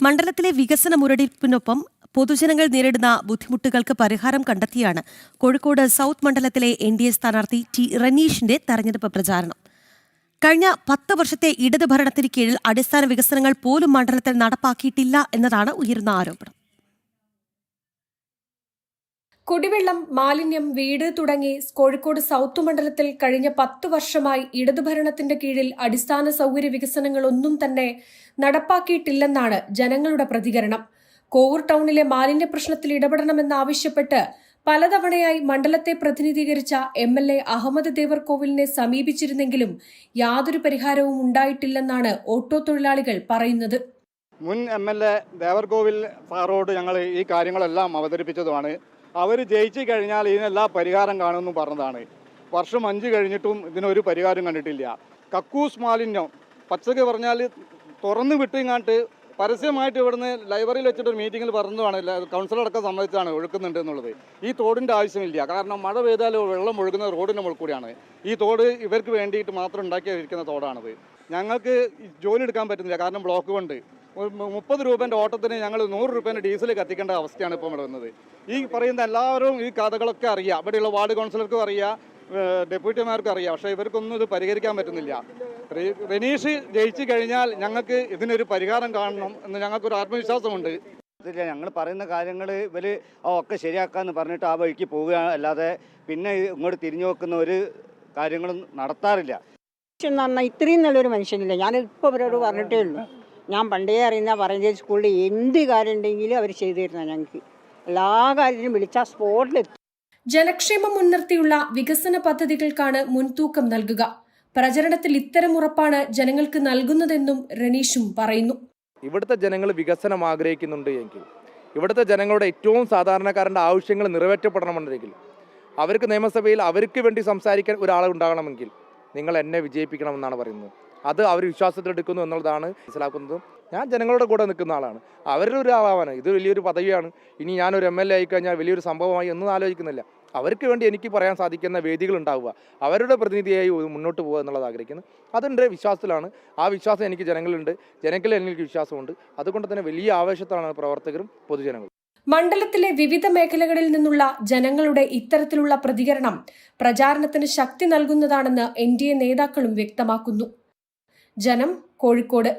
മണ്ഡലത്തിലെ വികസന മുരടിപ്പിനൊപ്പം പൊതുജനങ്ങൾ നേരിടുന്ന ബുദ്ധിമുട്ടുകൾക്ക് പരിഹാരം കണ്ടെത്തിയാണ് കോഴിക്കോട് സൗത്ത് മണ്ഡലത്തിലെ NDA സ്ഥാനാർത്ഥി ടി റനീഷിന്റെ തെരഞ്ഞെടുപ്പ് പ്രചാരണം. കഴിഞ്ഞ 10 വർഷത്തെ ഇടത് ഭരണത്തിന് കീഴിൽ അടിസ്ഥാന വികസനങ്ങൾ പോലും മണ്ഡലത്തിൽ നടപ്പാക്കിയിട്ടില്ല എന്നതാണ് ഉയരുന്ന ആരോപണം. കുടിവെള്ളം, മാലിന്യം, വീട് തുടങ്ങി കോഴിക്കോട് സൗത്ത് മണ്ഡലത്തിൽ കഴിഞ്ഞ 10 വർഷമായി ഇടതുഭരണത്തിന്റെ കീഴിൽ അടിസ്ഥാന സൗകര്യ വികസനങ്ങളൊന്നും തന്നെ നടപ്പാക്കിയിട്ടില്ലെന്നാണ് ജനങ്ങളുടെ പ്രതികരണം. കോവൂർ ടൗണിലെ മാലിന്യ പ്രശ്നത്തിൽ ഇടപെടണമെന്നാവശ്യപ്പെട്ട് പലതവണയായി മണ്ഡലത്തെ പ്രതിനിധീകരിച്ച MLA അഹമ്മദ് ദേവർകോവിലിനെ സമീപിച്ചിരുന്നെങ്കിലും യാതൊരു പരിഹാരവും ഉണ്ടായിട്ടില്ലെന്നാണ് ഓട്ടോ തൊഴിലാളികൾ പറയുന്നത്. മുൻ MLA ദേവർകോവിൽ സാറോട് ഞങ്ങൾ ഈ കാര്യങ്ങളെല്ലാം അവതരിപ്പിച്ചതുമാണ്. അവർ ജയിച്ചു കഴിഞ്ഞാൽ ഇതിനെല്ലാം പരിഹാരം കാണുമെന്നും പറഞ്ഞതാണ്. വർഷം 5 കഴിഞ്ഞിട്ടും ഇതിനൊരു പരിഹാരം കണ്ടിട്ടില്ല. കക്കൂസ് മാലിന്യം പച്ചക്ക് പറഞ്ഞാൽ തുറന്നു വിട്ടിങ്ങാണ്ട് പരസ്യമായിട്ട് ഇവിടുന്ന് ലൈബ്രറിയിൽ വെച്ചിട്ട് ഒരു മീറ്റിങ്ങിൽ പറഞ്ഞതാണ്, കൗൺസിലറടക്കം സമ്മതിച്ചാണ് ഒഴുക്കുന്നുണ്ട് എന്നുള്ളത്. ഈ തോടിൻ്റെ ആവശ്യമില്ല, കാരണം മഴ പെയ്താൽ വെള്ളം ഒഴുകുന്ന റോഡിൻ്റെ മുകളിൽ കൂടിയാണ്. ഈ തോട് ഇവർക്ക് വേണ്ടിയിട്ട് മാത്രം ഉണ്ടാക്കിയിരിക്കുന്ന തോടാണത്. ഞങ്ങൾക്ക് ജോലി എടുക്കാൻ പറ്റുന്നില്ല, കാരണം ബ്ലോക്ക് കൊണ്ട് 30 രൂപേൻ്റെ ഓട്ടത്തിന് ഞങ്ങൾ 100 രൂപേൻ്റെ ഡീസൽ കത്തിക്കേണ്ട അവസ്ഥയാണ് ഇപ്പോൾ ഇവിടെ വന്നത്. ഈ പറയുന്ന എല്ലാവരും ഈ കഥകളൊക്കെ അറിയാം, ഇവിടെയുള്ള വാർഡ് കൗൺസിലർക്കും അറിയാം, ഡെപ്യൂട്ടിമാർക്കും അറിയാം. പക്ഷേ ഇവർക്കൊന്നും ഇത് പരിഹരിക്കാൻ പറ്റുന്നില്ല. റനീഷ് ജയിച്ചു കഴിഞ്ഞാൽ ഞങ്ങൾക്ക് ഇതിനൊരു പരിഹാരം കാണണം എന്ന് ഞങ്ങൾക്കൊരു ആത്മവിശ്വാസമുണ്ട്. ഞങ്ങൾ പറയുന്ന കാര്യങ്ങൾ ഇവർ ഒക്കെ ശരിയാക്കാമെന്ന് പറഞ്ഞിട്ട് ആ വഴിക്ക് പോവുക അല്ലാതെ പിന്നെ ഇങ്ങോട്ട് തിരിഞ്ഞു നോക്കുന്ന ഒരു കാര്യങ്ങളും നടത്താറില്ല. എന്ന് പറഞ്ഞാൽ ഇത്രയും നല്ലൊരു മനുഷ്യനില്ല. ഞാനിപ്പോൾ അവരോട് പറഞ്ഞിട്ടേ ഉള്ളൂ. ഞാൻ പണ്ടേ അറിയുന്ന പറഞ്ഞ സ്കൂളിൽ എന്ത് കാര്യം ഉണ്ടെങ്കിലും അവർ ചെയ്തു തരുന്ന, ഞങ്ങൾക്ക് എല്ലാ കാര്യത്തിനും വിളിച്ചാൽ സ്പോട്ടിലെത്തും. ജനക്ഷേമം മുൻനിർത്തിയുള്ള വികസന പദ്ധതികൾക്കാണ് മുൻതൂക്കം നൽകുക. പ്രചരണത്തിൽ ഇത്തരം ഉറപ്പാണ് ജനങ്ങൾക്ക് നൽകുന്നതെന്നും റനീഷും പറയുന്നു. ഇവിടുത്തെ ജനങ്ങൾ വികസനം ആഗ്രഹിക്കുന്നുണ്ട് എങ്കിൽ, ഇവിടുത്തെ ജനങ്ങളുടെ ഏറ്റവും സാധാരണക്കാരൻ്റെ ആവശ്യങ്ങൾ നിറവേറ്റപ്പെടണമെന്നുണ്ടെങ്കിൽ, അവർക്ക് നിയമസഭയിൽ അവർക്ക് വേണ്ടി സംസാരിക്കാൻ ഒരാളുണ്ടാകണമെങ്കിൽ നിങ്ങൾ എന്നെ വിജയിപ്പിക്കണമെന്നാണ് പറയുന്നത്. അത് അവർ വിശ്വാസത്തിലെടുക്കുന്നു എന്നുള്ളതാണ് മനസ്സിലാക്കുന്നതും. ഞാൻ ജനങ്ങളുടെ കൂടെ നിൽക്കുന്ന ആളാണ്, അവരുടെ ഒരാളാവാണ്. ഇത് വലിയൊരു പദവിയാണ്. ഇനി ഞാനൊരു MLA ആയിക്കഴിഞ്ഞാൽ വലിയൊരു സംഭവമായി ഒന്നും ആലോചിക്കുന്നില്ല. അവർക്ക് വേണ്ടി എനിക്ക് പറയാൻ സാധിക്കുന്ന വേദികൾ ഉണ്ടാവുക, അവരുടെ പ്രതിനിധിയായി മുന്നോട്ട് പോകുക എന്നുള്ളത് ആഗ്രഹിക്കുന്നത്. അതെൻ്റെ വിശ്വാസത്തിലാണ്. ആ വിശ്വാസം എനിക്ക് ജനങ്ങളുണ്ട്, ജനങ്ങളിൽ എനിക്ക് വിശ്വാസമുണ്ട്. അതുകൊണ്ട് തന്നെ വലിയ ആവേശത്താണ് പ്രവർത്തകരും പൊതുജനങ്ങളും. മണ്ഡലത്തിലെ വിവിധ മേഖലകളിൽ നിന്നുള്ള ജനങ്ങളുടെ ഇത്തരത്തിലുള്ള പ്രതികരണം പ്രചാരണത്തിന് ശക്തി നൽകുന്നതാണെന്ന് NDA നേതാക്കളും വ്യക്തമാക്കുന്നു. ജനം, കോഴിക്കോട്.